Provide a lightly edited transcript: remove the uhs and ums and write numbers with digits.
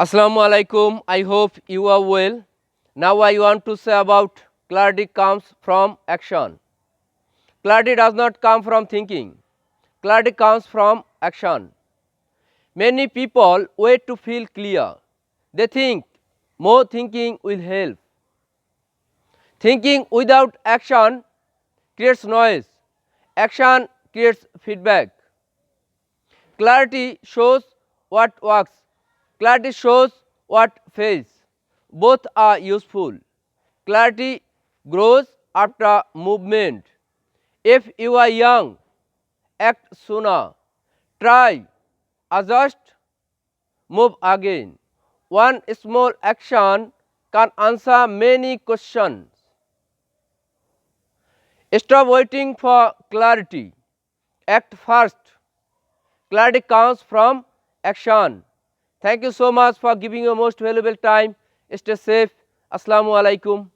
Assalamu alaikum. I hope you are well. Now I want to say about clarity comes from action. Clarity does not come from thinking. Clarity comes from action. Many people wait to feel clear. They think more thinking will help. Thinking without action creates noise. Action creates feedback. Clarity shows what works. Clarity shows what fails. Both are useful. Clarity grows after movement. If you are young, act sooner. Try, adjust, move again. One small action can answer many questions. Stop waiting for clarity. Act first. Clarity comes from action. Thank you so much for giving your most valuable time. Stay safe. Assalamu alaikum.